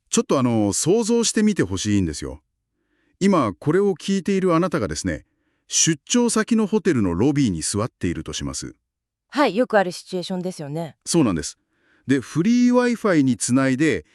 ちょっと想像してみてほしいんですよ。今、これを聞いているあなたがですね、出張先のホテルのロビーに座っているとします。はい、よくあるシチュエーションですよね。そうなんです。で、フリー Wi-Fi につないで、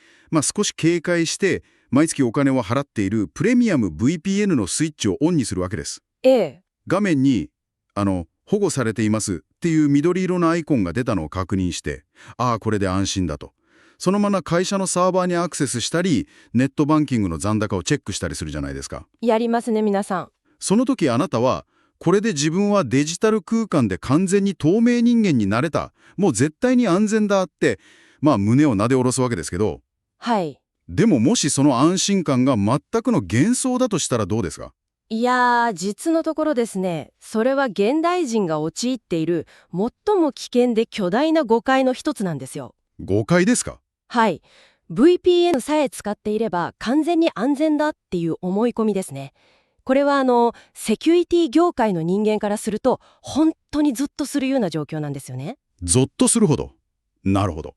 少し警戒して、毎月お金を払っているプレミアム VPN のスイッチをオンにするわけです。ええ。画面に、保護されていますっていう緑色のアイコンが出たのを確認して、ああ、これで安心だと。そのまま会社のサーバーにアクセスしたり、ネットバンキングの残高をチェックしたりするじゃないですか。やりますね、皆さん。その時あなたは、これで自分はデジタル空間で完全に透明人間になれた。もう絶対に安全だって、胸をなで下ろすわけですけど、はい。でももしその安心感が全くの幻想だとしたらどうですか？いやー、実のところですね、それは現代人が陥っている最も危険で巨大な誤解の一つなんですよ。誤解ですか？はい。VPN さえ使っていれば完全に安全だっていう思い込みですね。これはセキュリティ業界の人間からすると本当にゾッとするような状況なんですよね。ゾッとするほど。なるほど。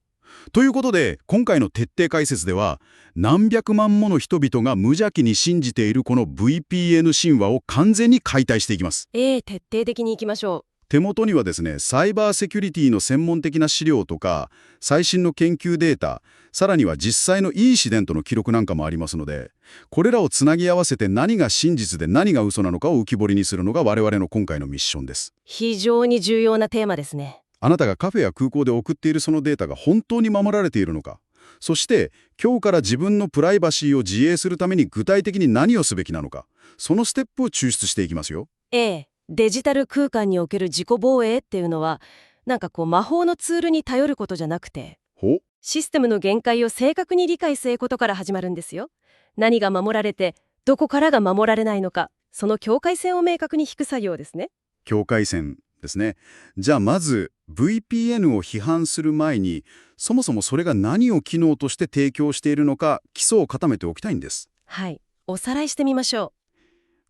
ということで、今回の徹底解説では、何百万もの人々が無邪気に信じているこの VPN 神話を完全に解体していきます。徹底的にいきましょ手元にはですね、サイバーセキュリティの専門的な資料とか、最新の研究データ、さらには実際のインシデントの記録なんかもありますので、これらをつなぎ合わせて何が真実で何が嘘なのかを浮き彫りにするのが我々の今回のミッションです。う。非常に重要なテーマですね。あなたがカフェや空港で送っているそのデータが本当に守られているのか、そして今日から自分のプライバシーを自衛するために具体的に何をすべきなのか、そのステップを抽出していきますよ。デジタル空間における自己防衛っていうのは、なんか魔法のツールに頼ることじゃなくて、ほシステムの限界を正確に理解することから始まるんですよ。何が守られて、どこからが守られないのか、その境界線を明確に引く作業ですね。境界線ですね。じゃあまず VPN を批判する前に、そもそもそれが何を機能として提供しているのか基礎を固めておきたいんです。はい。おさらいしてみましょ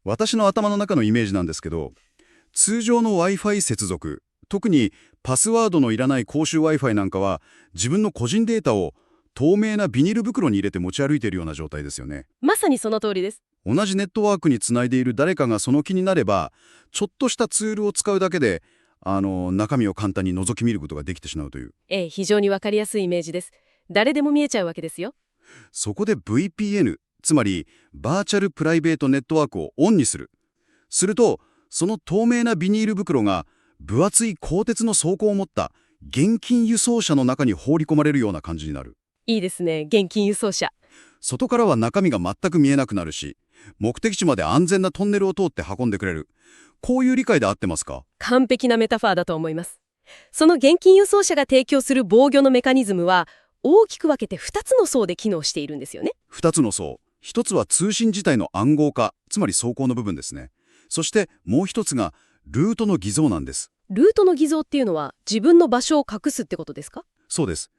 私の頭の中のイメージなんですけど、通常の Wi-Fi 接続、特にパスワードのいらない公衆 Wi-Fi なんかは、自分の個人データを透明なビニール袋に入れて持ち歩いているような状態ですよね。う。まさにその通りです。同じネットワークにつないでいる誰かがその気になれば、ちょっとしたツールを使うだけで、中身を簡単に覗き見ることができてしまうという。非常にわかりやすいイメージです。誰でも見えちゃうわけですよ。そこで VPN、つまりバーチャルプライベートネットワークをオンにする。すると、その透明なビニール袋が分厚い鋼鉄の装甲を持った現金輸送車の中に放り込まれるような感じになる。いいですね、現金輸送車。外からは中身が全く見えなくなるし、目的地まで安全なトンネルを通って運んでくれる。こういう理解で合ってますか？完璧なメタファーだと思います。その現金輸送車が提供する防御のメカニズムは、大きく分けて2つの層で機能しているんですよね。2つの層。1つは通信自体の暗号化、つまり走行の部分ですね。そしてもう1つがルートの偽造なんです。ルートの偽造っていうのは自分の場所を隠すってことですか？そうです。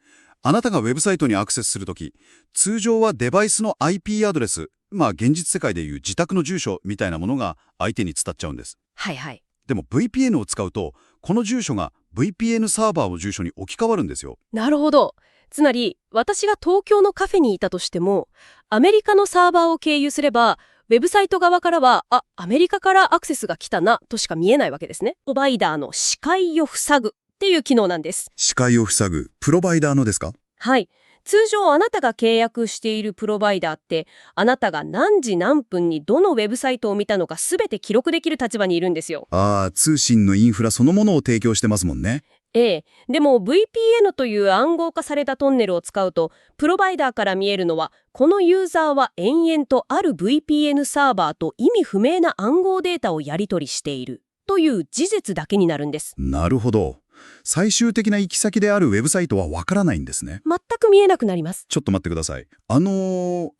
あなたがウェブサイトにアクセスするとき、通常はデバイスの IP アドレス、現実世界でいう自宅の住所みたいなものが相手に伝っちゃうんです。はいはい。でも VPN を使うと、この住所が VPN サーバーの住所に置き換わるんですよ。なるほど。つまり、私が東京のカフェにいたとしても、アメリカのサーバーを経由すれば、ウェブサイト側からは、アメリカからアクセスが来たな、としか見えないわけですね。プロバイダーの視界を塞ぐっていう機能なんです。視界を塞ぐ、プロバイダーのですか？はい。通常あなたが契約しているプロバイダーって、あなたが何時何分にどのウェブサイトを見たのか全て記録できる立場にいるんですよ。通信のインフラそのものを提供してますもんね。でも VPN という暗号化されたトンネルを使うと、プロバイダーから見えるのは、このユーザーは延々とある VPN サーバーと意味不明な暗号データをやり取りしているという事実だけになるんです。なるほど。最終的な行き先であるウェブサイトはわからないんですね。全く見えなくなります。ちょっと待ってください。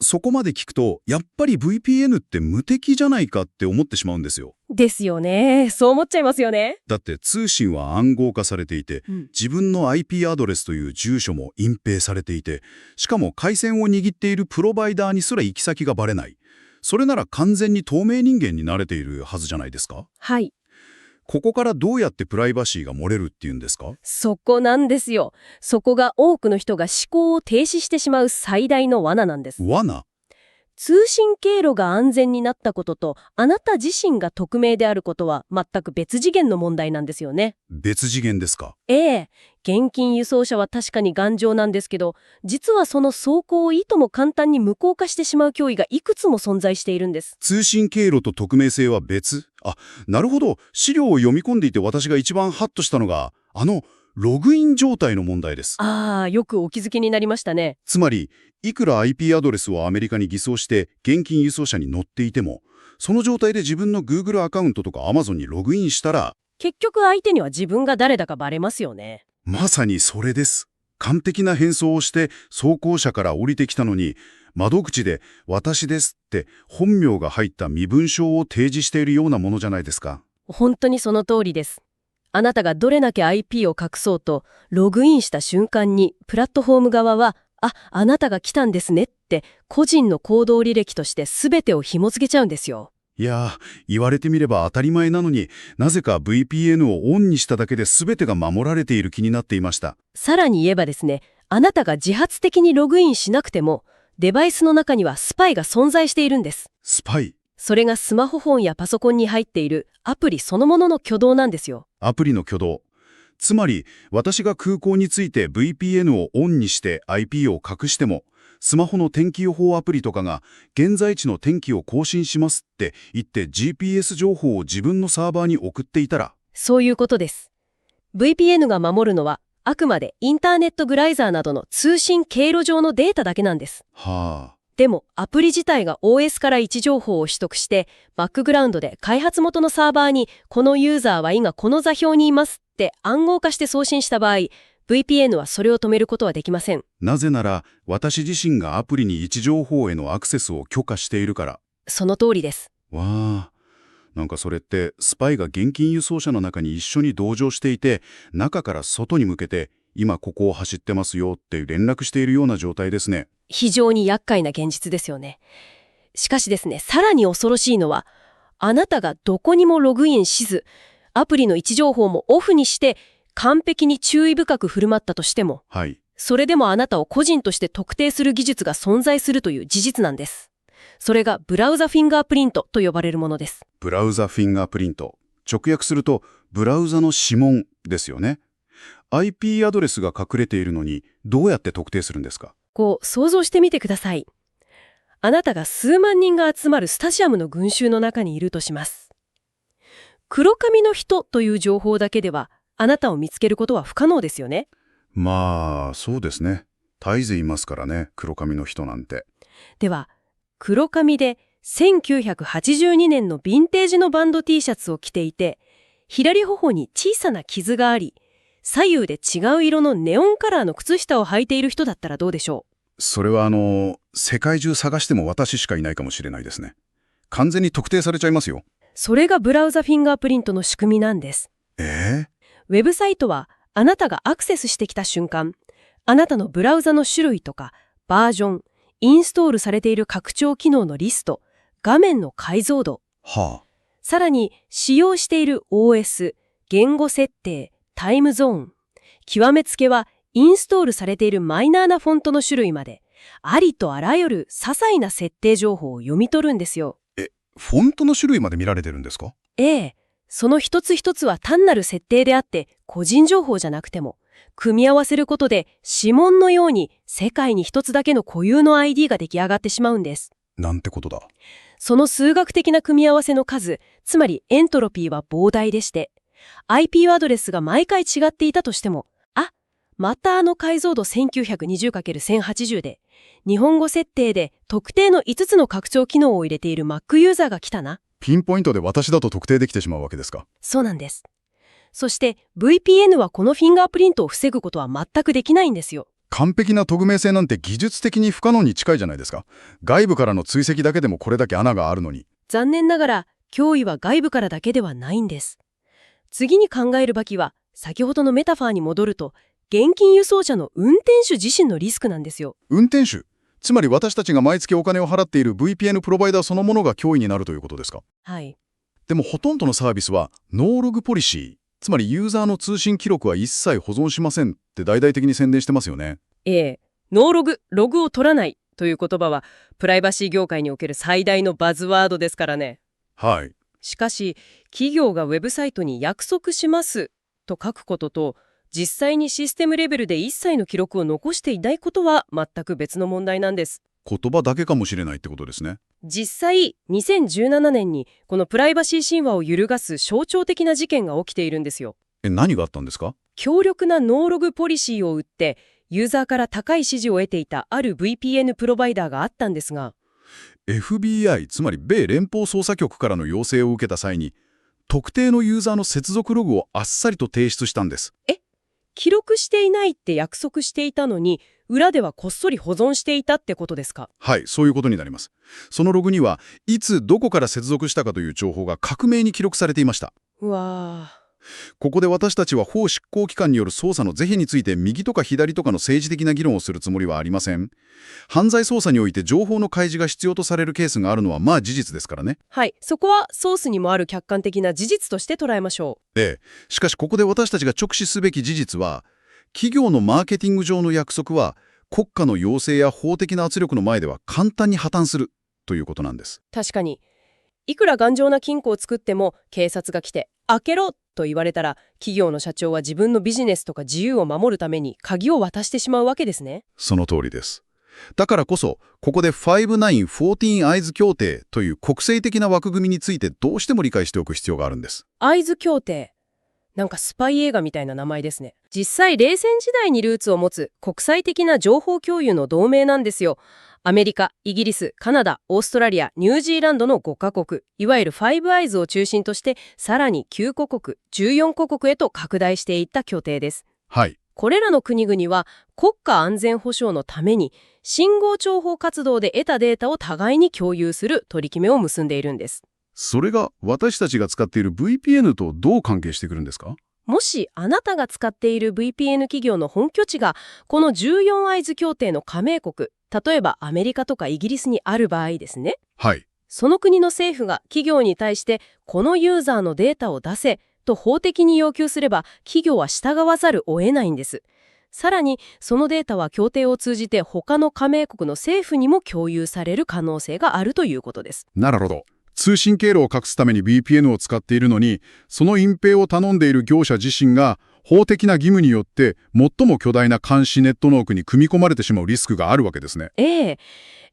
そこまで聞くと、やっぱり VPN って無敵じゃないかって思ってしまうんですよ。ですよね。そう思っちゃいますよね。だって通信は暗号化されていて、自分の IP アドレスという住所も隠蔽されていて、しかも回線を握っているプロバイダーにすら行き先がバレない。それなら完全に透明人間に慣れているはずじゃないですか。はい。ここからどうやってプライバシーが漏れるっていうんですか？そこなんですよ。そこが多くの人が思考を停止してしまう最大の罠なんです。罠？通信経路が安全になったことと、あなた自身が匿名であることは全く別次元の問題なんですよね。別次元ですか？ええ、現金輸送車は確かに頑丈なんですけど、実はその走行をいとも簡単に無効化してしまう脅威がいくつも存在しているんです。通信経路と匿名性は別？なるほど。資料を読み込んでいて私が一番ハッとしたのが、ログイン状態の問題です。よくお気づきになりましたね。つまり、いくら IP アドレスをアメリカに偽装して現金輸送車に乗っていても、その状態で自分の Google アカウントとか Amazon にログインしたら、結局相手には自分が誰だかバレますよね。まさにそれです。完璧な変装をして走行車から降りてきたのに、窓口で私ですって本名が入った身分証を提示しているようなものじゃないですか。本当にその通りです。あなたがどれだけ IP を隠そうと、ログインした瞬間にプラットフォーム側は、あなたが来たんですねって個人の行動履歴として全てを紐付けちゃうんですよ。いやー、言われてみれば当たり前なのになぜか VPN をオンにしただけで全てが守られている気になっていました。さらに言えばですね、あなたが自発的にログインしなくても、デバイスの中にはスパイが存在しているんです。スパイ？それがスマホフォンやパソコンに入っているアプリそのものの挙動なんですよ。アプリの挙動。つまり、私が空港について VPN をオンにして IP を隠しても、スマホの天気予報アプリとかが現在地の天気を更新しますって言って GPS 情報を自分のサーバーに送っていたら。そういうことです。VPN が守るのはあくまでインターネットブラウザーなどの通信経路上のデータだけなんです。はあ。でもアプリ自体が OS から位置情報を取得してバックグラウンドで開発元のサーバーにこのユーザーは今この座標にいますって暗号化して送信した場合、VPN はそれを止めることはできません。なぜなら私自身がアプリに位置情報へのアクセスを許可しているから。その通りです。わあ。なんかそれってスパイが現金輸送車の中に一緒に同乗していて、中から外に向けて今ここを走ってますよって連絡しているような状態ですね。非常に厄介な現実ですよね。しかしですね、さらに恐ろしいのは、あなたがどこにもログインしず、アプリの位置情報もオフにして完璧に注意深く振る舞ったとしても、はい。それでもあなたを個人として特定する技術が存在するという事実なんです。それがブラウザフィンガープリントと呼ばれるものです。ブラウザフィンガープリント。直訳するとブラウザの指紋ですよね。IP アドレスが隠れているのにどうやって特定するんですか？想像してみてください。あなたが数万人が集まるスタジアムの群衆の中にいるとします。黒髪の人という情報だけではあなたを見つけることは不可能ですよね。まあ、そうですね。絶えずいますからね、黒髪の人なんて。では、黒髪で1982年のヴィンテージのバンド T シャツを着ていて、左頬に小さな傷があり、左右で違う色のネオンカラーの靴下を履いている人だったらどうでしょう？それは世界中探しても私しかいないかもしれないですね。完全に特定されちゃいますよ。それがブラウザフィンガープリントの仕組みなんです。ウェブサイトはあなたがアクセスしてきた瞬間、あなたのブラウザの種類とかバージョン、インストールされている拡張機能のリスト、画面の解像度、さらに使用している OS、言語設定、タイムゾーン、極めつけはインストールされているマイナーなフォントの種類まで、ありとあらゆる些細な設定情報を読み取るんですよ。フォントの種類まで見られてるんですか？その一つ一つは単なる設定であって個人情報じゃなくても、組み合わせることで指紋のように世界に一つだけの固有の ID が出来上がってしまうんです。なんてことだ。その数学的な組み合わせの数、つまりエントロピーは膨大でして、IP アドレスが毎回違っていたとしても、また解像度 1920×1080 で、日本語設定で特定の5つの拡張機能を入れている Mac ユーザーが来たな。ピンポイントで私だと特定できてしまうわけですか？そうなんです。そして VPN はこのフィンガープリントを防ぐことは全くできないんですよ。完璧な匿名性なんて技術的に不可能に近いじゃないですか。外部からの追跡だけでもこれだけ穴があるのに。残念ながら脅威は外部からだけではないんです。次に考えるべきは、先ほどのメタファーに戻ると、現金輸送車の運転手自身のリスクなんですよ。運転手？つまり私たちが毎月お金を払っている VPN プロバイダーそのものが脅威になるということですか？はい。でもほとんどのサービスはノーログポリシー、つまりユーザーの通信記録は一切保存しませんって大々的に宣伝してますよね。ノーログ、ログを取らないという言葉はプライバシー業界における最大のバズワードですからね。はい。しかし、企業がウェブサイトに約束しますと書くことと、実際にシステムレベルで一切の記録を残していないことは全く別の問題なんです。言葉だけかもしれないってことですね。実際、2017年にこのプライバシー神話を揺るがす象徴的な事件が起きているんですよ。何があったんですか？強力なノーログポリシーを打って、ユーザーから高い支持を得ていたある VPN プロバイダーがあったんですが、FBI、つまり米連邦捜査局からの要請を受けた際に、特定のユーザーの接続ログをあっさりと提出したんです。記録していないって約束していたのに、裏ではこっそり保存していたってことですか？はい、そういうことになります。そのログには、いつどこから接続したかという情報が克明に記録されていました。うわー。ここで私たちは法執行機関による捜査の是非について右とか左とかの政治的な議論をするつもりはありません。犯罪捜査において情報の開示が必要とされるケースがあるのはまあ事実ですからね。はい、そこはソースにもある客観的な事実として捉えましょしかしここで私たちが直視すべき事実は、企業のマーケティング上の約束は国家の要請や法的な圧力の前では簡単に破綻するということなんです。う。確かに。いくら頑丈な金庫を作っても警察が来て開けろと言われたら、企業の社長は自分のビジネスとか自由を守るために鍵を渡してしまうわけですね。その通りです。だからこそ、ここで5914 Eyes 協定という国際的な枠組みについてどうしても理解しておく必要があるんです。アイズ協定。なんかスパイ映画みたいな名前ですね。実際、冷戦時代にルーツを持つ国際的な情報共有の同盟なんですよ。アメリカ、イギリス、カナダ、オーストラリア、ニュージーランドの5カ国、いわゆるファイブアイズを中心として、さらに9カ国、14カ国へと拡大していった協定です。はい。これらの国々は国家安全保障のために信号諜報活動で得たデータを互いに共有する取り決めを結んでいるんです。それが私たちが使っている VPN とどう関係してくるんですか？もしあなたが使っている VPN 企業の本拠地がこの14アイズ協定の加盟国、例えばアメリカとかイギリスにある場合ですね。はい。その国の政府が企業に対してこのユーザーのデータを出せと法的に要求すれば、企業は従わざるを得ないんです。さらにそのデータは協定を通じて他の加盟国の政府にも共有される可能性があるということです。なるほど。通信経路を隠すために VPN を使っているのに、その隠蔽を頼んでいる業者自身が法的な義務によって最も巨大な監視ネットワークに組み込まれてしまうリスクがあるわけですね。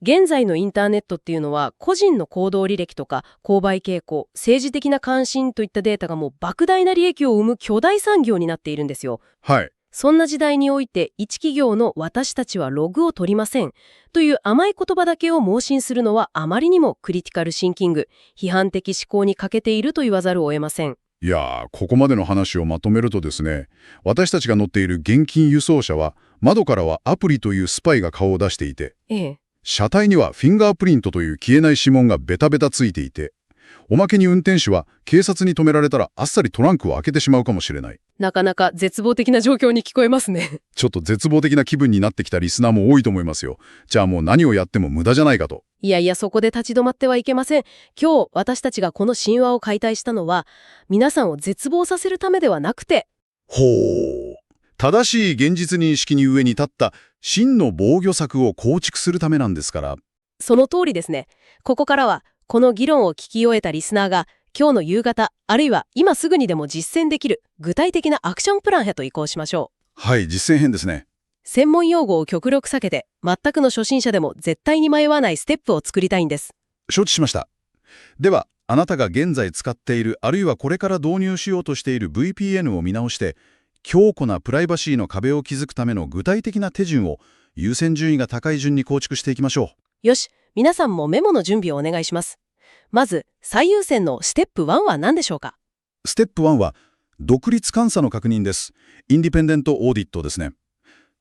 現在のインターネットっていうのは個人の行動履歴とか購買傾向、政治的な関心といったデータがもう莫大な利益を生む巨大産業になっているんですよ。はい。そんな時代において一企業の私たちはログを取りませんという甘い言葉だけを盲信するのはあまりにもクリティカルシンキング、批判的思考に欠けていると言わざるを得ません。いやー、ここまでの話をまとめるとですね、私たちが乗っている現金輸送車は窓からはアプリというスパイが顔を出していて、車体にはフィンガープリントという消えない指紋がベタベタついていて、おまけに運転手は警察に止められたらあっさりトランクを開けてしまうかもしれない。なかなか絶望的な状況に聞こえますね。ちょっと絶望的な気分になってきたリスナーも多いと思いますよ。じゃあもう何をやっても無駄じゃないかと。いやいや、そこで立ち止まってはいけません。今日私たちがこの神話を解体したのは、皆さんを絶望させるためではなくて、正しい現実認識に上に立った真の防御策を構築するためなんですから。その通りですね。ここからはこの議論を聞き終えたリスナーが今日の夕方、あるいは今すぐにでも実践できる具体的なアクションプランへと移行しましょう。はい、実践編ですね。専門用語を極力避けて、全くの初心者でも絶対に迷わないステップを作りたいんです。承知しました。では、あなたが現在使っている、あるいはこれから導入しようとしている VPN を見直して、強固なプライバシーの壁を築くための具体的な手順を優先順位が高い順に構築していきましょう。よし、皆さんもメモの準備をお願いします。まず、最優先のステップ1は何でしょうか？ステップ1は、独立監査の確認です。インディペンデントオーディットですね。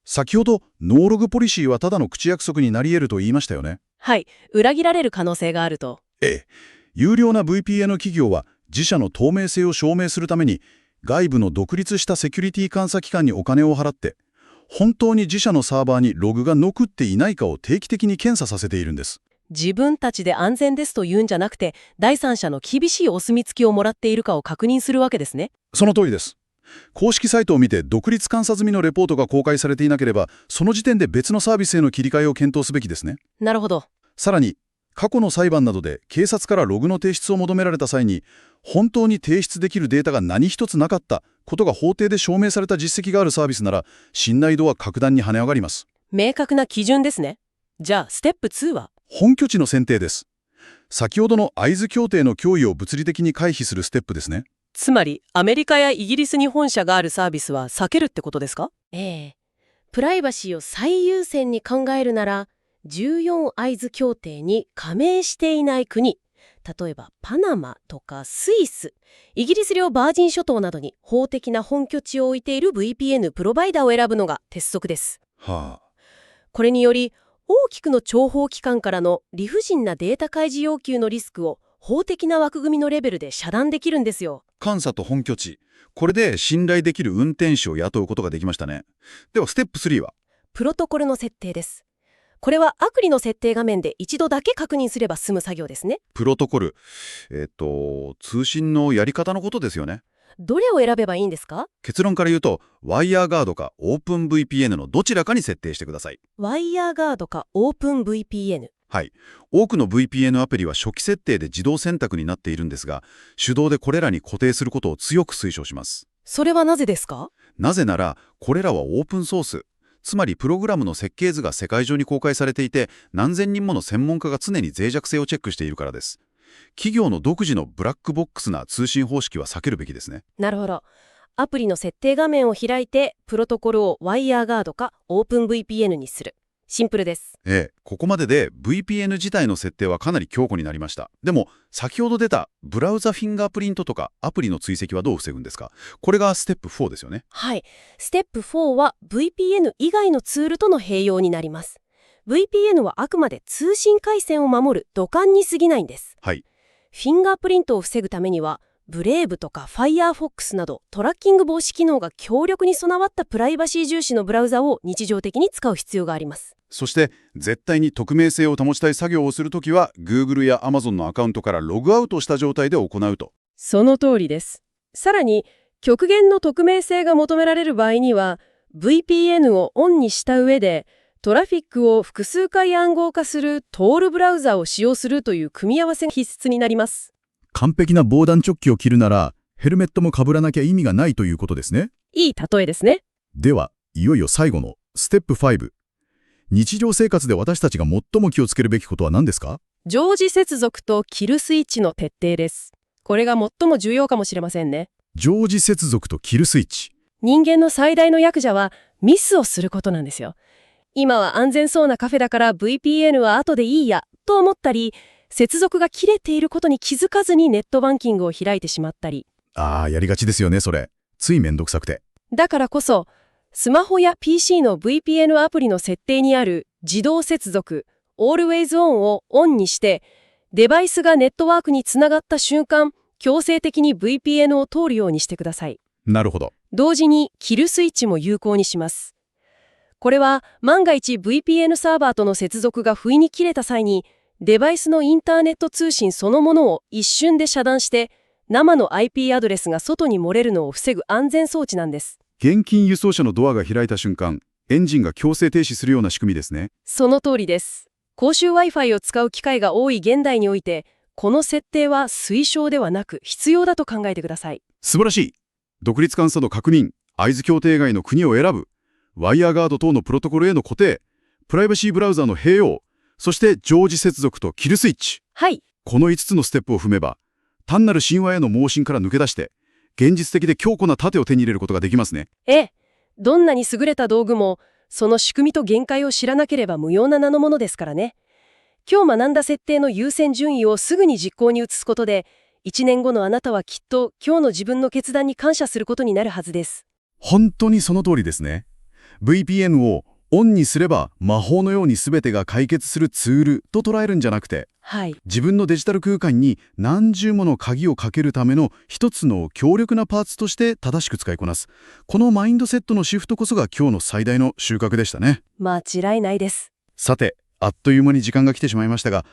先ほど、ノーログポリシーはただの口約束になり得ると言いましたよね。はい、裏切られる可能性があると。有料な VPN 企業は自社の透明性を証明するために、外部の独立したセキュリティ監査機関にお金を払って、本当に自社のサーバーにログが残っていないかを定期的に検査させているんです。自分たちで安全ですと言うんじゃなくて、第三者の厳しいお墨付きをもらっているかを確認するわけですね。その通りです。公式サイトを見て独立監査済みのレポートが公開されていなければ、その時点で別のサービスへの切り替えを検討すべきですね。なるほど。さらに、過去の裁判などで警察からログの提出を求められた際に、本当に提出できるデータが何一つなかったことが法廷で証明された実績があるサービスなら、信頼度は格段に跳ね上がります。明確な基準ですね。じゃあ、ステップ2は？本拠地の選定です。先ほどの会津協定の脅威を物理的に回避するステップですね。つまり、アメリカやイギリスに本社があるサービスは避けるってことですか？プライバシーを最優先に考えるなら、14会津協定に加盟していない国、例えばパナマとかスイス、イギリス領バージン諸島などに法的な本拠地を置いている VPN プロバイダーを選ぶのが鉄則です。はあ。これにより、大きくの諜報機関からの理不尽なデータ開示要求のリスクを法的な枠組みのレベルで遮断できるんですよ。監査と本拠地。これで信頼できる運転手を雇うことができましたね。では、ステップ3は？プロトコルの設定です。これはアプリの設定画面で一度だけ確認すれば済む作業ですね。プロトコル。通信のやり方のことですよね。どれを選べばいいんですか？結論から言うと、ワイヤーガードか OpenVPN のどちらかに設定してください。ワイヤーガードか OpenVPN。はい。多くの VPN アプリは初期設定で自動選択になっているんですが、手動でこれらに固定することを強く推奨します。それはなぜですか？なぜなら、これらはオープンソース。つまりプログラムの設計図が世界中に公開されていて、何千人もの専門家が常に脆弱性をチェックしているからです。企業の独自のブラックボックスな通信方式は避けるべきですね。なるほど。アプリの設定画面を開いて、プロトコルをワイヤーガードか OpenVPN にする。シンプルです。ここまでで VPN 自体の設定はかなり強固になりました。でも、先ほど出たブラウザフィンガープリントとかアプリの追跡はどう防ぐんですか？これがステップ4ですよね。はい。ステップ4は VPN 以外のツールとの併用になります。VPN はあくまで通信回線を守る土管に過ぎないんです。はい。フィンガープリントを防ぐためには、ブレイブとか Firefox などトラッキング防止機能が強力に備わったプライバシー重視のブラウザを日常的に使う必要があります。そして、絶対に匿名性を保ちたい作業をするときは、Google や Amazon のアカウントからログアウトした状態で行うと。その通りです。さらに、極限の匿名性が求められる場合には、VPN をオンにした上で、トラフィックを複数回暗号化するトールブラウザを使用するという組み合わせが必須になります。完璧な防弾チョッキを着るなら、ヘルメットも被らなきゃ意味がないということですね。いい例えですね。では、いよいよ最後のステップ5。日常生活で私たちが最も気をつけるべきことは何ですか？常時接続とキルスイッチの徹底です。これが最も重要かもしれませんね。常時接続とキルスイッチ。人間の最大の役者はミスをすることなんですよ。今は安全そうなカフェだから VPN は後でいいやと思ったり、接続が切れていることに気づかずにネットバンキングを開いてしまったり。やりがちですよね、それ。ついめんどくさくて。だからこそ、スマホや PC の VPN アプリの設定にある自動接続、Always On をオンにして、デバイスがネットワークにつながった瞬間、強制的に VPN を通るようにしてください。なるほど。同時にキルスイッチも有効にします。これは万が一 VPN サーバーとの接続が不意に切れた際に、デバイスのインターネット通信そのものを一瞬で遮断して、生の IP アドレスが外に漏れるのを防ぐ安全装置なんです。現金輸送車のドアが開いた瞬間、エンジンが強制停止するような仕組みですね。その通りです。公衆 Wi-Fi を使う機会が多い現代において、この設定は推奨ではなく必要だと考えてください。素晴らしい。独立監査の確認、会津協定外の国を選ぶ、ワイヤーガード等のプロトコルへの固定、プライバシーブラウザの併用、そして常時接続とキルスイッチ。はい。この5つのステップを踏めば、単なる神話への盲信から抜け出して、現実的で強固な盾を手に入れることができますね。どんなに優れた道具も、その仕組みと限界を知らなければ無用な名のものですからね。今日学んだ設定の優先順位をすぐに実行に移すことで、1年後のあなたはきっと今日の自分の決断に感謝することになるはずです。本当にその通りですね。VPN をオンにすれば魔法のように全てが解決するツールと捉えるんじゃなくて、はい。自分のデジタル空間に何重もの鍵をかけるための一つの強力なパーツとして正しく使いこなす。このマインドセットのシフトこそが今日の最大の収穫でしたね。間違いないです。さて、あっという間に時間が来てしまいましたが、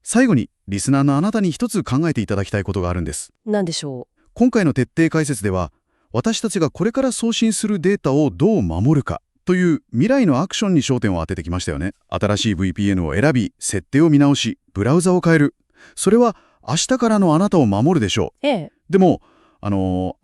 最後にリスナーのあなたに一つ考えていただきたいことがあるんです。何でしょ今回の徹底解説では、私たちがこれから送信するデータをどう守るかという未来のアクションに焦点を当ててきましたよね。新しい VPN を選び、設定を見直し、ブラウザを変える。それは明日からのあなたを守るでしょう。う。ええ。でも、あ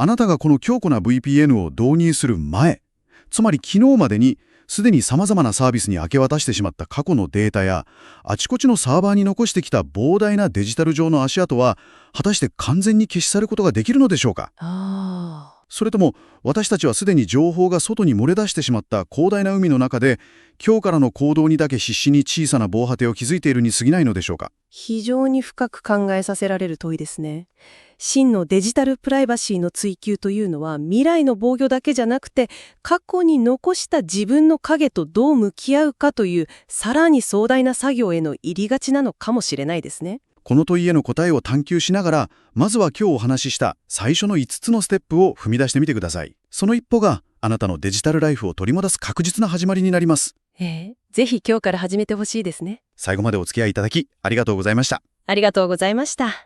なたがこの強固な VPN を導入する前、つまり昨日までにすでに様々なサービスに明け渡してしまった過去のデータや、あちこちのサーバーに残してきた膨大なデジタル上の足跡は、果たして完全に消し去ることができるのでしょうか。ああ。それとも、私たちはすでに情報が外に漏れ出してしまった広大な海の中で、今日からの行動にだけ必死に小さな防波堤を築いているに過ぎないのでしょうか。非常に深く考えさせられる問いですね。真のデジタルプライバシーの追求というのは未来の防御だけじゃなくて、過去に残した自分の影とどう向き合うかというさらに壮大な作業への入りがちなのかもしれないですね。この問いへの答えを探求しながら、まずは今日お話しした最初の5つのステップを踏み出してみてください。その一歩があなたのデジタルライフを取り戻す確実な始まりになります。ぜひ今日から始めてほしいですね。最後までお付き合いいただきありがとうございました。ありがとうございました。